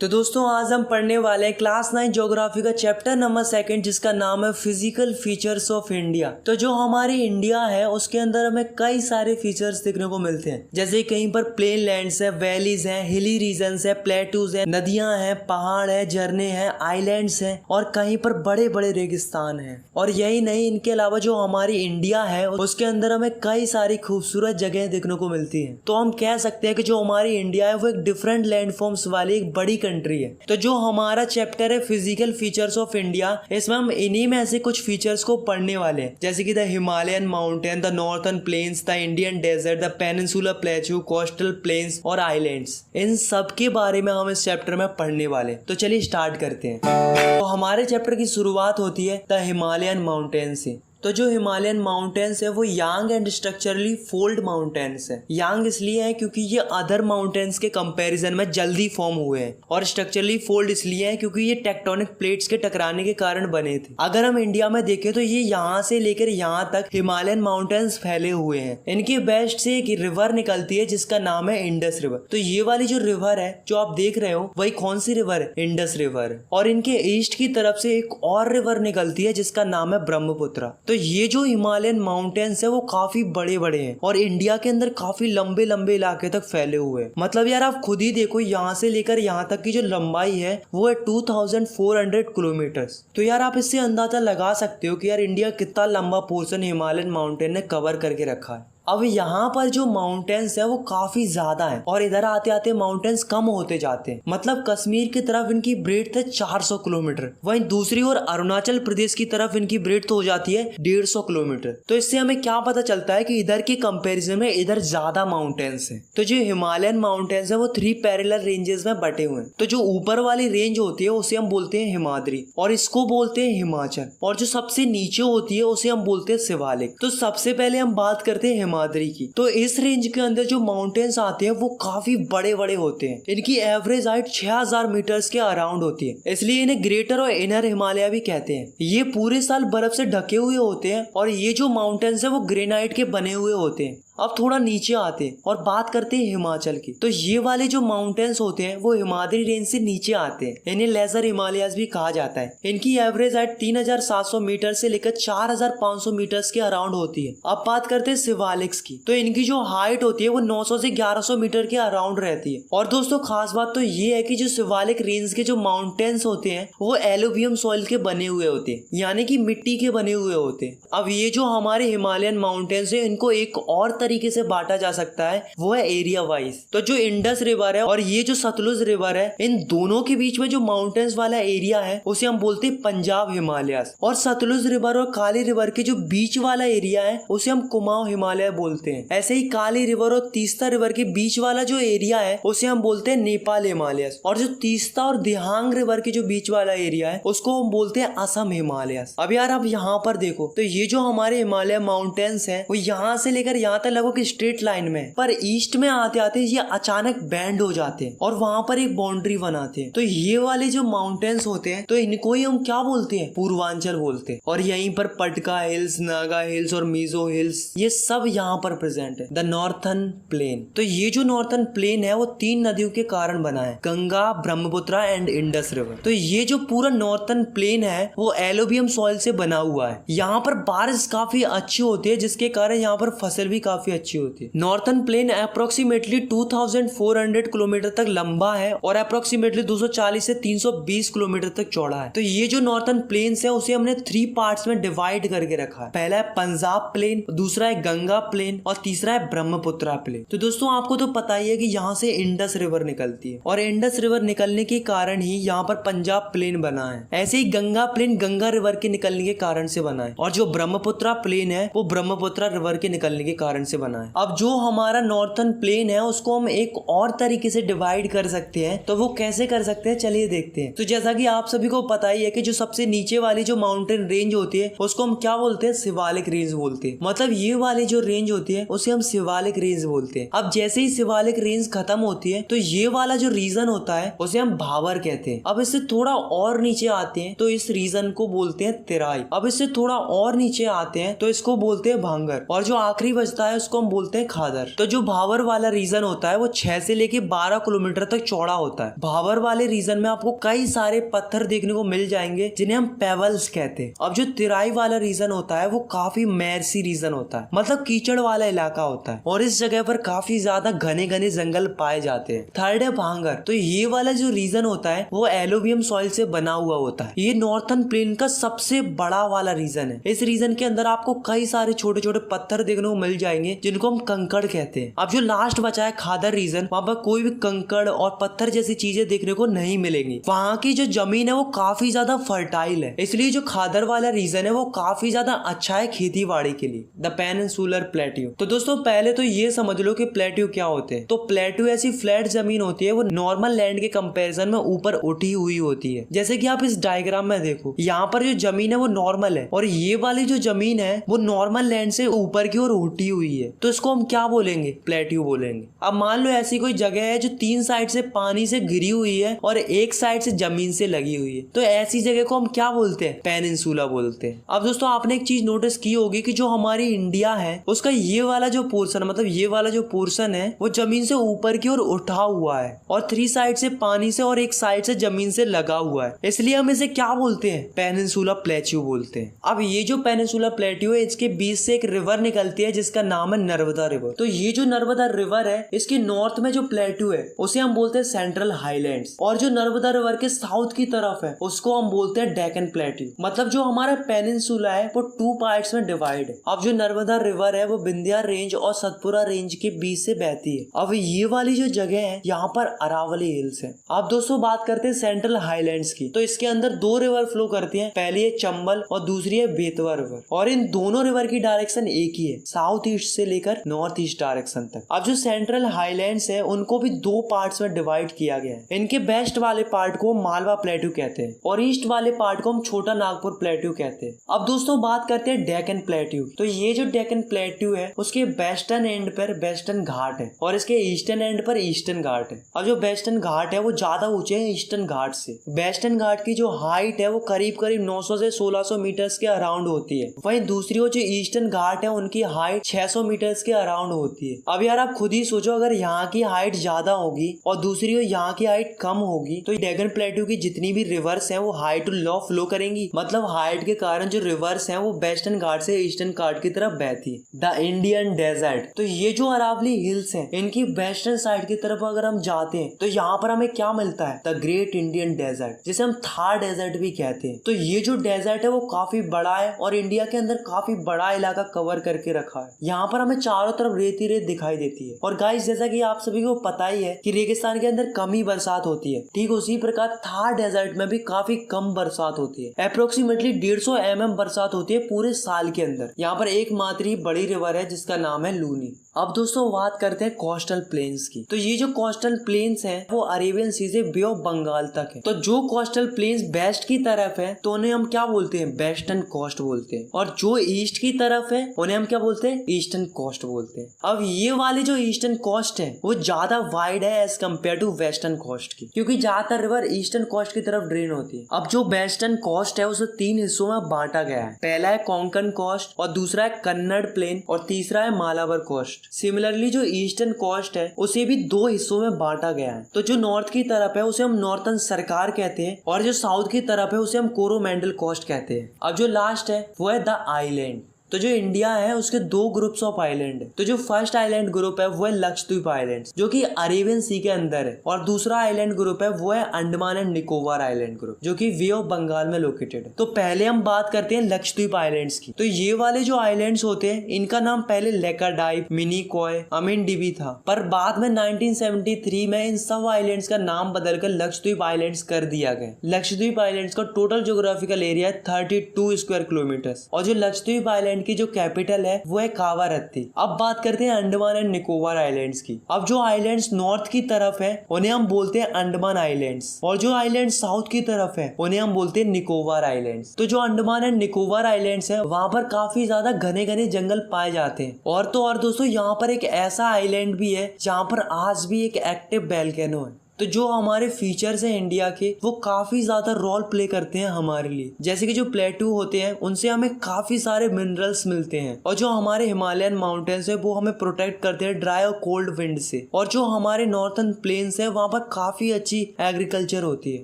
तो दोस्तों आज हम पढ़ने वाले हैं क्लास 9 ज्योग्राफी का चैप्टर नंबर 2 जिसका नाम है फिजिकल फीचर्स ऑफ इंडिया। तो जो हमारी इंडिया है उसके अंदर हमें कई सारे फीचर्स देखने को मिलते हैं, जैसे कहीं पर प्लेन लैंड्स है, वैलीज है, हिली रीजन्स है, प्लेटूज है, नदियां हैं, पहाड़ है, झरने हैं, आइलैंड्स हैं और कहीं पर बड़े बड़े रेगिस्तान हैं। और यही नहीं, इनके अलावा जो हमारी इंडिया है उसके अंदर हमें कई सारी खूबसूरत जगह देखने को मिलती है। तो हम कह सकते हैं कि जो हमारी इंडिया है वो एक डिफरेंट लैंडफॉर्म्स वाली एक बड़ी कंट्री है। तो जो हमारा चैप्टर है फिजिकल फीचर्स ऑफ इंडिया, इसमें हम इन्हीं में ऐसे कुछ फीचर्स को पढ़ने वाले हैं, जैसे कि the Himalayan mountain, the northern plains, the Indian desert, the peninsular plateau, coastal plains और आइलैंड्स। इन सब के बारे में हम इस चैप्टर में पढ़ने वाले। तो चलिए स्टार्ट करते हैं। तो हमारे चैप्टर की शुरुआत होती है द हिमालयन माउंटेन से। तो जो हिमालयन माउंटेन्स है वो यांग एंड स्ट्रक्चरली फोल्ड माउंटेन्स है। यांग इसलिए है क्योंकि ये अदर माउंटेन्स के कंपैरिजन में जल्दी फॉर्म हुए हैं, और स्ट्रक्चरली फोल्ड इसलिए है क्योंकि ये टेक्टोनिक प्लेट्स के टकराने के कारण बने थे। अगर हम इंडिया में देखें तो ये यहाँ से लेकर यहाँ तक हिमालयन माउंटेन्स फैले हुए हैं। इनके बेस्ट से एक रिवर निकलती है जिसका नाम है इंडस रिवर। तो ये वाली जो रिवर है जो आप देख रहे हो वही कौन सी रिवर है? Indus river. और इनके ईस्ट की तरफ से एक और रिवर निकलती है जिसका नाम है ब्रह्मपुत्र। तो ये जो हिमालयन माउंटेन्स है वो काफी बड़े बड़े हैं और इंडिया के अंदर काफी लंबे लंबे इलाके तक फैले हुए हैं। मतलब यार आप खुद ही देखो, यहाँ से लेकर यहाँ तक की जो लंबाई है वो है 2400 किलोमीटर। तो यार आप इससे अंदाजा लगा सकते हो कि यार इंडिया कितना लंबा पोर्शन हिमालयन माउंटेन ने कवर करके रखा है। अब यहाँ पर जो माउंटेन्स है वो काफी ज्यादा है और इधर आते आते माउंटेन्स कम होते जाते हैं। मतलब कश्मीर की तरफ इनकी ब्रेड्थ है 400 किलोमीटर, वहीं दूसरी ओर अरुणाचल प्रदेश की तरफ इनकी ब्रेड्थ हो जाती है 150 किलोमीटर। तो इससे हमें क्या पता चलता है कि इधर के कंपैरिजन में इधर ज्यादा माउंटेन्स है। तो जो हिमालयन माउंटेन्स है वो 3 पैरेलल रेंजेस में बटे हुए हैं। तो जो ऊपर वाली रेंज होती है उसे हम बोलते हैं हिमाद्री और इसको बोलते हैं हिमाचल, और जो सबसे नीचे होती है उसे हम बोलते हैं शिवालिक। तो सबसे पहले हम बात करते हैं हिमाद्री की। तो इस रेंज के अंदर जो माउंटेन्स आते हैं वो काफी बड़े बड़े होते हैं। इनकी एवरेज हाइट 6000 मीटर्स के अराउंड होती है, इसलिए इन्हें ग्रेटर और इनर हिमालय भी कहते हैं। ये पूरे साल बर्फ से ढके हुए होते हैं और ये जो माउंटेन्स है वो ग्रेनाइट के बने हुए होते हैं। अब थोड़ा नीचे आते हैं और बात करते हैं हिमाचल की। तो ये वाले जो माउंटेन्स होते हैं वो हिमाद्री रेंज से नीचे आते हैं। इन्हें लेजर हिमालयास भी कहा जाता है। इनकी एवरेज हाइट 3700 मीटर से लेकर 4500 मीटर्स के अराउंड होती है। अब बात करते हैं शिवालिक्स की। तो इनकी जो हाइट होती है वो 900 से 1100 मीटर के अराउंड रहती है। और दोस्तों खास बात तो ये है कि जो शिवालिक रेंज के जो माउंटेन्स होते हैं वो एलुवियम सॉइल के बने हुए होते हैं, यानी कि मिट्टी के बने हुए होते हैं। अब ये जो हमारे हिमालयन माउंटेन्स है इनको एक और तरीके से बांटा जा सकता है, वो है एरिया वाइज। तो जो इंडस रिवर है और ये जो सतलुज रिवर है, इन दोनों के बीच में जो माउंटेन्स वाला एरिया है उसे हम बोलते हैं पंजाब हिमालयास। और सतलुज रिवर और काली रिवर के जो बीच वाला एरिया है उसे हम कुमाऊं हिमालय बोलते हैं। ऐसे ही काली रिवर और तीस्ता रिवर के बीच वाला जो एरिया है उसे हम बोलते हैं नेपाल हिमालयास। और जो तीस्ता और दिहांग रिवर के जो बीच वाला एरिया है उसको हम बोलते हैं असम हिमालयास। अब यार आप यहाँ पर देखो, तो ये जो हमारे हिमालय माउंटेन्स है वो यहाँ से लेकर यहाँ तक लगभग स्ट्रेट लाइन में, पर ईस्ट में आते आते ये अचानक बैंड हो जाते हैं और वहां पर एक बाउंड्री बनाते हैं। तो ये वाले जो माउंटेन्स होते हैं तो इनको ही हम क्या बोलते हैं? पूर्वांचल बोलते हैं। और यहीं पर पटका हिल्स, नागा हिल्स और मिजो हिल्स, ये सब यहाँ पर प्रेजेंट है। The northern plain. तो ये जो नॉर्थर्न प्लेन है वो 3 नदियों के कारण बना है, Ganga, Brahmaputra and Indus river. तो ये जो पूरा नॉर्थर्न प्लेन है वो एलुवियम सॉइल से बना हुआ है। यहाँ पर बारिश काफी अच्छी होती है जिसके कारण यहाँ पर फसल भी काफी अच्छी होती है। नॉर्थर्न प्लेन अप्रोक्सीमेटली 2400 किलोमीटर तक लंबा है और अप्रोक्सीमेटली 240 से 320 किलोमीटर तक चौड़ा है। तो ये जो नॉर्थर्न प्लेन्स है उसे हमने 3 पार्ट्स में डिवाइड करके रखा है। पहला है पंजाब प्लेन, दूसरा है गंगा प्लेन और तीसरा है ब्रह्मपुत्र प्लेन। तो दोस्तों आपको तो पता ही है कि यहाँ से इंडस रिवर निकलती है और इंडस रिवर निकलने के कारण ही यहाँ पर पंजाब प्लेन बना है। ऐसे ही गंगा प्लेन गंगा रिवर के निकलने के कारण से बना है और जो ब्रह्मपुत्र प्लेन है वो ब्रह्मपुत्र रिवर के निकलने के कारण से बना है। अब जो हमारा नॉर्थर्न प्लेन है उसको हम एक और तरीके से डिवाइड कर सकते हैं। तो वो कैसे कर सकते हैं, चलिए देखते हैं। तो जैसा कि आप सभी को पता ही है कि जो सबसे नीचे वाली जो माउंटेन रेंज होती है उसको हम क्या बोलते हैं? शिवालिक रेंज बोलते हैं। मतलब ये वाली जो रेंज होती है उसे हम शिवालिक रेंज बोलते हैं। अब जैसे ही शिवालिक रेंज खत्म होती है तो ये वाला जो रीजन होता है उसे हम भावर कहते हैं। अब इससे थोड़ा और नीचे आते हैं तो इस रीजन को बोलते हैं तेराई। अब इससे थोड़ा और नीचे आते हैं तो इसको बोलते हैं भांगर, और जो आखिरी बचता है उसको हम बोलते हैं खादर। तो जो भावर वाला रीजन होता है वो 6 से लेके 12 किलोमीटर तक चौड़ा होता है। भावर वाले रीजन में आपको कई सारे पत्थर देखने को मिल जाएंगे जिन्हें हम पेबल्स कहते हैं। अब जो तिराई वाला रीजन होता है वो काफी मैरसी रीजन होता है, मतलब कीचड़ वाला इलाका होता है और इस जगह पर काफी ज्यादा घने घने जंगल पाए जाते हैं। थर्ड है भांगर। तो ये वाला जो रीजन होता है वो एलुवियम सॉइल से बना हुआ होता है। ये नॉर्थर्न प्लेन का सबसे बड़ा वाला रीजन है। इस रीजन के अंदर आपको कई सारे छोटे छोटे पत्थर देखने को मिल जाएंगे जिनको हम कंकड़ कहते हैं। अब जो लास्ट बचा है खादर रीजन, वहां पर कोई भी कंकड़ और पत्थर जैसी चीजें देखने को नहीं मिलेंगी। वहां की जो जमीन है वो काफी ज्यादा फर्टाइल है, इसलिए जो खादर वाला रीजन है वो काफी ज्यादा अच्छा है खेती बाड़ी के लिए। The peninsular plateau. तो दोस्तों पहले तो ये समझ लो कि प्लेट्यू क्या होते हैं। तो प्लेट्यू ऐसी फ्लैट जमीन होती है, वो नॉर्मल लैंड के कंपैरिजन में ऊपर उठी हुई होती है। जैसे कि आप इस डायग्राम में देखो, यहाँ पर जो जमीन है वो नॉर्मल है और ये वाली जो जमीन है वो नॉर्मल लैंड से ऊपर की ओर उठी हुई है। तो इसको हम क्या बोलेंगे? प्लेट्यू बोलेंगे। अब मान लो ऐसी कोई जगह है जो 3 साइड से पानी से घिरी हुई है और एक साइड से जमीन से लगी हुई है, तो ऐसी जगह को हम क्या बोलते हैं? पेनिनसुला बोलते हैं। अब दोस्तों आपने एक चीज नोटिस की होगी कि जो हमारी इंडिया है उसका ये वाला जो पोर्शन, मतलब ये वाला जो पोर्शन है वो जमीन से ऊपर की ओर उठा हुआ है और 3 साइड से पानी से और एक साइड से जमीन से लगा हुआ है, इसलिए हम इसे क्या बोलते हैं? पेनिनसुला प्लेट्यू बोलते हैं। अब ये जो पेनिनसुला प्लेट्यू है इसके बीच से एक रिवर निकलती है जिसका नाम है नर्मदा रिवर। तो ये जो नर्मदा रिवर है इसके नॉर्थ में जो प्लेट्यू है उसे हम बोलते हैं सेंट्रल हाईलैंड्स, और जो नर्मदा रिवर के साउथ की तरफ है उसको हम बोलते हैं डेक्कन प्लेट्यू। मतलब जो हमारा पेनिनसुला है वो 2 पार्ट्स में डिवाइड है। अब जो नर्मदा रिवर है वो विंध्या रेंज और सतपुरा रेंज के बीच से बहती है। अब ये वाली जो जगह है यहाँ पर अरावली हिल्स है। अब दोस्तों बात करते हैं सेंट्रल हाईलैंड्स की। तो इसके अंदर 2 रिवर फ्लो करती हैं, पहली है चंबल और दूसरी है बेतवा रिवर, और इन दोनों रिवर की डायरेक्शन एक ही है, साउथ ईस्ट से लेकर नॉर्थ ईस्ट डायरेक्शन तक। अब जो सेंट्रल हाईलैंड्स है उनको भी 2 पार्ट्स में डिवाइड किया गया है। इनके वेस्ट वाले पार्ट को मालवा प्लेट्यू कहते हैं और ईस्ट वाले पार्ट को हम छोटा नागपुर प्लेट्यू कहते हैं। अब दोस्तों बात करते हैं डेक्कन प्लेट्यू। तो ये जो डेक्कन प्लेट्यू है उसके वेस्टर्न एंड पर वेस्टर्न घाट है और इसके ईस्टर्न एंड पर ईस्टर्न घाट है। अब जो वेस्टर्न घाट है वो ज्यादा ऊंचे हैं ईस्टर्न घाट से। वेस्टर्न घाट की जो हाइट है वो करीब करीब 900 से 1600 मीटर्स के अराउंड होती है। वहीं दूसरी ओर जो ईस्टर्न घाट है उनकी हाइट 600 मीटर्स के अराउंड होती है। अब यार आप खुद ही सोचो, अगर यहाँ की हाइट ज्यादा होगी और दूसरी ओर यहाँ की हाइट कम होगी तो डेक्कन प्लेट्यू की जितनी भी रिवर्स हैं वो हाइट टू लो फ्लो करेंगी। मतलब हाइट के कारण जो रिवर्स हैं वो वेस्टर्न घाट से ईस्टर्न घाट की तरफ बहती है। The Indian desert. तो ये जो अरावली हिल्स हैं इनकी वेस्टर्न साइड की तरफ अगर हम जाते हैं तो यहाँ पर हमें क्या मिलता है? द ग्रेट इंडियन डेजर्ट, जिसे हम थार डेजर्ट भी कहते हैं। तो ये जो डेजर्ट है वो काफी बड़ा है और इंडिया के अंदर काफी बड़ा इलाका कवर करके रखा है। यहाँ पर हमें चारों तरफ रेत ही रेत दिखाई देती है। और गाइस जैसा कि आप सभी को पता ही है कि रेगिस्तान के अंदर कम ही बरसात होती है, ठीक उसी प्रकार थार डेजर्ट में भी काफी कम बरसात होती है। अप्रोक्सीमेटली 150 mm बरसात होती है पूरे साल के अंदर। यहाँ पर एकमात्र ही बड़ी रिवर है जिसका नाम है लूनी। अब दोस्तों बात करते हैं कोस्टल प्लेन्स की। तो ये जो कोस्टल प्लेन्स हैं वो अरेबियन सी से बे ऑफ बंगाल तक है। तो जो कोस्टल प्लेन्स वेस्ट की तरफ है तो उन्हें हम क्या बोलते हैं? वेस्टर्न कोस्ट बोलते हैं। और जो ईस्ट की तरफ है उन्हें हम क्या बोलते हैं? ईस्टर्न कोस्ट बोलते हैं। अब ये वाली जो ईस्टर्न कोस्ट है वो ज्यादा वाइड है as compare to western coast की, क्योंकि ज्यादातर रिवर ईस्टर्न कोस्ट की तरफ ड्रेन होती है। अब जो वेस्टर्न कोस्ट है उसे 3 हिस्सों में बांटा गया है। पहला है कोंकण कोस्ट और दूसरा है कन्नड़ प्लेन और तीसरा है मालाबार कोस्ट। सिमिलरली जो ईस्टर्न कोस्ट है उसे भी 2 हिस्सों में बांटा गया है। तो जो नॉर्थ की तरफ है उसे हम नॉर्थर्न सरकार कहते हैं और जो साउथ की तरफ है उसे हम कोरोमंडल कोस्ट कहते हैं। अब जो लास्ट है वो है द आइलैंड। तो जो इंडिया है उसके 2 ग्रुप्स ऑफ आइलैंड है। तो जो फर्स्ट आइलैंड ग्रुप है वो है लक्षद्वीप आइलैंड जो कि अरेबियन सी के अंदर है, और दूसरा आइलैंड ग्रुप है वो है Andaman and Nicobar island group जो कि वे ऑफ बंगाल में लोकेटेड है। तो पहले हम बात करते हैं लक्षद्वीप आइलैंड्स की। तो ये वाले जो आइलैंड्स होते हैं इनका नाम पहले लेकाडाइप, मिनीकॉय, अमिनडीबी था, पर बाद में 1973 में इन सब आइलैंड्स का नाम बदलकर लक्षद्वीप आइलैंड्स कर दिया गया। लक्षद्वीप आइलैंड्स का टोटल ज्योग्राफिकल एरिया है 32 स्क्वायर किलोमीटर और जो लक्षद्वीप आइलैंड की जो कैपिटल है वो है कावारत्ती। अब बात करते हैं अंडमान एंड निकोबार आइलैंड्स की। अब जो आइलैंड्स नॉर्थ की तरफ है उन्हें हम बोलते हैं अंडमान आइलैंड्स और जो आइलैंड्स साउथ की तरफ है उन्हें हम बोलते हैं निकोबार आइलैंड्स। तो जो अंडमान एंड निकोबार आइलैंड्स है वहां पर काफी ज्यादा घने घने जंगल पाए जाते हैं। और तो और दोस्तों यहाँ पर एक ऐसा आइलैंड भी है जहाँ पर आज भी एक एक्टिव वोल्केनो है। तो जो हमारे फीचर्स हैं इंडिया के वो काफी ज्यादा रोल प्ले करते हैं हमारे लिए। जैसे कि जो प्लेटू होते हैं उनसे हमें काफी सारे मिनरल्स मिलते हैं, और जो हमारे हिमालयन माउंटेन्स है वो हमें प्रोटेक्ट करते हैं ड्राई और कोल्ड विंड से, और जो हमारे नॉर्थन प्लेन्स है वहां पर काफी अच्छी एग्रीकल्चर होती है।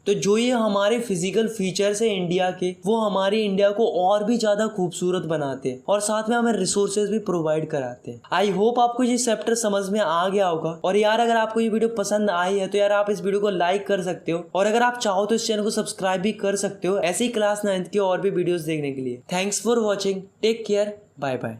तो जो ये हमारे फिजिकल फीचर्स है इंडिया के वो हमारी इंडिया को और भी ज्यादा खूबसूरत बनाते हैं और साथ में हमें रिसोर्सेज भी प्रोवाइड कराते हैं। आई होप आपको ये चैप्टर समझ में आ गया होगा। और यार अगर आपको ये वीडियो पसंद आई है तो यार आप इस वीडियो को लाइक कर सकते हो, और अगर आप चाहो तो इस चैनल को सब्सक्राइब भी कर सकते हो ऐसे ही क्लास 9th की और भी वीडियोस देखने के लिए। Thanks for watching, take care, bye bye.